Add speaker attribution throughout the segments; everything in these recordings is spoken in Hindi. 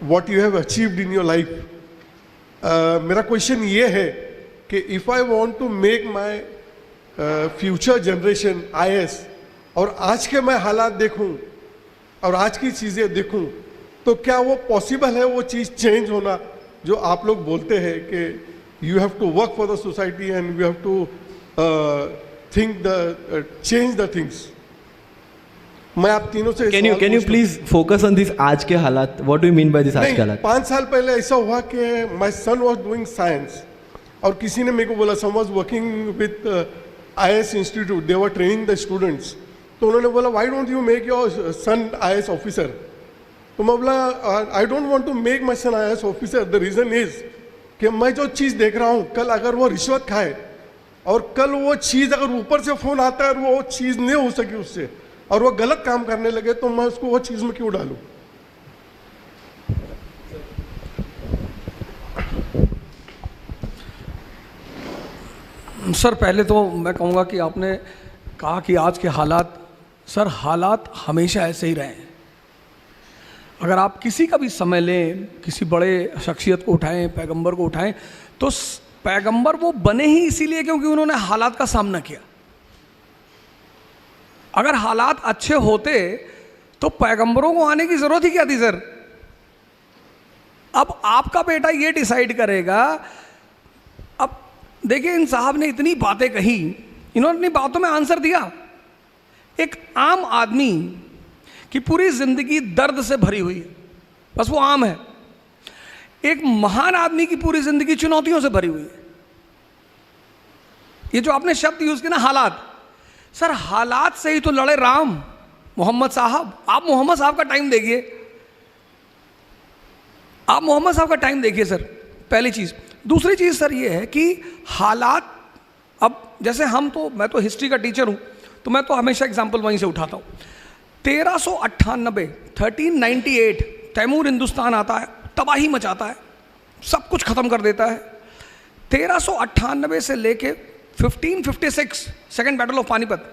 Speaker 1: what you have achieved in your life. मेरा क्वेश्चन ये है कि if I want to make my future generation IAS और आज के मैं हालात देखूं और आज की चीज़ें देखूं, तो क्या वो पॉसिबल है वो चीज़ चेंज होना जो आप लोग बोलते हैं कि you have to work for the society and you have to think the change the things. मैं आप तीनों से
Speaker 2: can you please focus on this आज के हालात? What do you mean by this आज के हालात?
Speaker 1: 5 साल पहले ऐसा हुआ कि my son was doing science और किसी ने मेरे को बोला, some was working with IAS Institute, they were training the students. तो उन्होंने बोला why don't you make your son IAS officer? तो मैं बोला I don't want to make my son IAS officer. The reason is कि मैं जो चीज़ देख रहा हूँ, कल अगर वो रिश्वत खाए और कल वो चीज़ अगर ऊपर से फ़ोन आता है और वो चीज़ नहीं हो सकी उससे और वो गलत काम करने लगे, तो मैं उसको वो चीज़ में क्यों डालूं?
Speaker 3: सर पहले तो मैं कहूँगा कि आपने कहा कि आज के हालात, सर हालात हमेशा ऐसे ही रहे हैं। अगर आप किसी का भी समय लें, किसी बड़े शख्सियत को उठाएं, पैगंबर को उठाएं, तो पैगंबर वो बने ही इसीलिए क्योंकि उन्होंने हालात का सामना किया। अगर हालात अच्छे होते तो पैगंबरों को आने की ज़रूरत ही क्या थी सर? अब आपका बेटा ये डिसाइड करेगा। अब देखिए, इन साहब ने इतनी बातें कही, इन्होंने अपनी बातों में आंसर दिया। एक आम आदमी की पूरी ज़िंदगी दर्द से भरी हुई है, बस वो आम है। एक महान आदमी की पूरी ज़िंदगी चुनौतियों से भरी हुई है। ये जो आपने शब्द यूज़ किया ना, हालात, सर हालात से ही तो लड़े राम, मोहम्मद साहब। आप मोहम्मद साहब का टाइम देखिए, आप मोहम्मद साहब का टाइम देखिए सर, पहली चीज़। दूसरी चीज़ सर ये है कि हालात, अब जैसे हम तो, मैं तो हिस्ट्री का टीचर हूँ, तो मैं तो हमेशा एग्जाम्पल वहीं से उठाता हूँ। 1398 तैमूर हिंदुस्तान आता है, तबाही मचाता है, सब कुछ ख़त्म कर देता है। 1398 से लेके 1556 सेकेंड बैटल ऑफ पानीपत,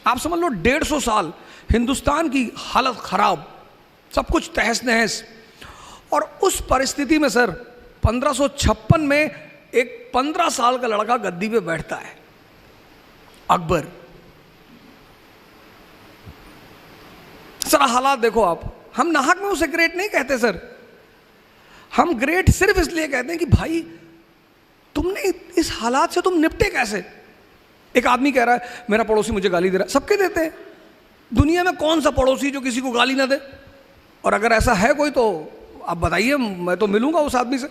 Speaker 3: आप समझ लो 150 साल हिंदुस्तान की हालत ख़राब, सब कुछ तहस नहस। और उस परिस्थिति में सर 1556 में एक 15 साल का लड़का गद्दी पे बैठता है, अकबर। सर हालात देखो आप, हम नाहक में उसे ग्रेट नहीं कहते सर, हम ग्रेट सिर्फ इसलिए कहते हैं कि भाई तुमने इस हालात से तुम निपटे कैसे। एक आदमी कह रहा है मेरा पड़ोसी मुझे गाली दे रहा है, सबके देते हैं दुनिया में, कौन सा पड़ोसी जो किसी को गाली ना दे? और अगर ऐसा है कोई तो आप बताइए, मैं तो मिलूंगा उस आदमी से।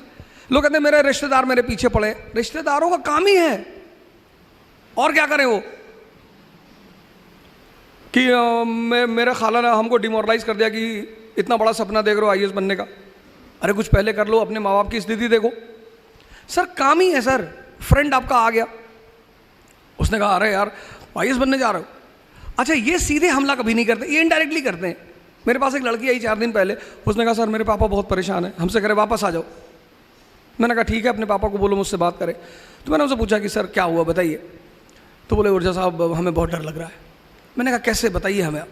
Speaker 3: लोग कहते हैं मेरे रिश्तेदार मेरे पीछे पड़े, रिश्तेदारों का काम ही है, और क्या करें वो कि मेरे खाला ने हमको डिमोरलाइज कर दिया कि इतना बड़ा सपना देख रहे हो IAS बनने का, अरे कुछ पहले कर लो, अपने माँ बाप की स्थिति देखो। सर काम ही है सर। फ्रेंड आपका आ गया, उसने कहा अरे यार IAS बनने जा रहे हो, अच्छा ये सीधे हमला कभी नहीं करते, ये इनडायरेक्टली करते हैं। मेरे पास एक लड़की आई 4 दिन पहले, उसने कहा सर मेरे पापा बहुत परेशान है, हमसे करे वापस आ जाओ। मैंने कहा ठीक है, अपने पापा को बोलो मुझसे बात करें। तो मैंने उनसे पूछा कि सर क्या हुआ बताइए। तो बोले ऊर्जा साहब हमें बहुत डर लग रहा है। मैंने कहा कैसे बताइए हमें आप।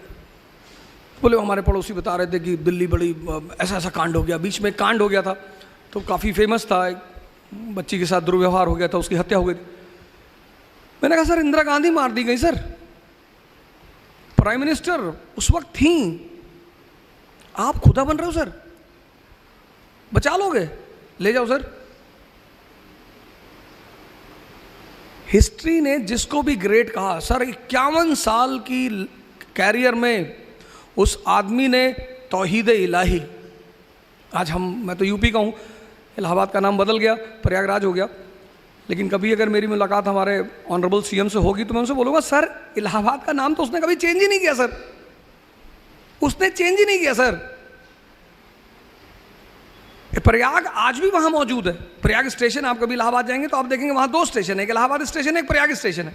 Speaker 3: बोले हमारे पड़ोसी बता रहे थे कि दिल्ली बड़ी ऐसा ऐसा कांड हो गया, बीच में कांड हो गया था तो काफ़ी फेमस था, एक बच्ची के साथ दुर्व्यवहार हो गया था, उसकी हत्या हो गई थी। मैंने कहा सर इंदिरा गांधी मार दी गई सर, प्राइम मिनिस्टर उस वक्त थी, आप खुदा बन रहे हो सर, बचा लोगे, ले जाओ सर। हिस्ट्री ने जिसको भी ग्रेट कहा सर, 51 साल की कैरियर में उस आदमी ने तौहीद इलाही, आज मैं तो यूपी का हूँ, इलाहाबाद का नाम बदल गया, प्रयागराज हो गया, लेकिन कभी अगर मेरी मुलाकात हमारे ऑनरेबल CM से होगी तो मैं उनसे बोलूँगा सर इलाहाबाद का नाम तो उसने कभी चेंज ही नहीं किया सर, उसने चेंज ही नहीं किया सर। प्रयाग आज भी वहाँ मौजूद है, प्रयाग स्टेशन, आप कभी इलाहाबाद जाएंगे तो आप देखेंगे वहाँ 2 स्टेशन है, एक इलाहाबाद स्टेशन है, एक प्रयाग स्टेशन है।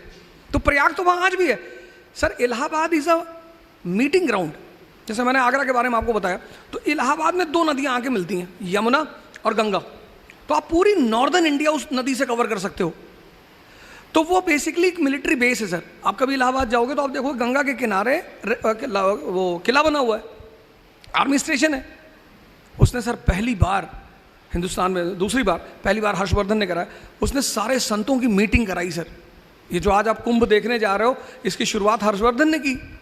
Speaker 3: तो प्रयाग तो वहाँ आज भी है sir. Allahabad is a meeting ground. जैसे मैंने आगरा के बारे में आपको बताया, तो इलाहाबाद में 2 नदियाँ आके मिलती हैं, यमुना और गंगा। तो आप पूरी नॉर्दर्न इंडिया उस नदी से कवर कर सकते हो। तो वो बेसिकली एक मिलिट्री बेस है सर। आप कभी इलाहाबाद जाओगे तो आप देखो गंगा के किनारे वो किला बना हुआ है, आर्मी स्टेशन है। उसने सर पहली बार हिंदुस्तान में, दूसरी बार, पहली बार हर्षवर्धन ने कराया, उसने सारे संतों की मीटिंग कराई सर। ये जो आज आप कुंभ देखने जा रहे हो, इसकी शुरुआत हर्षवर्धन ने की।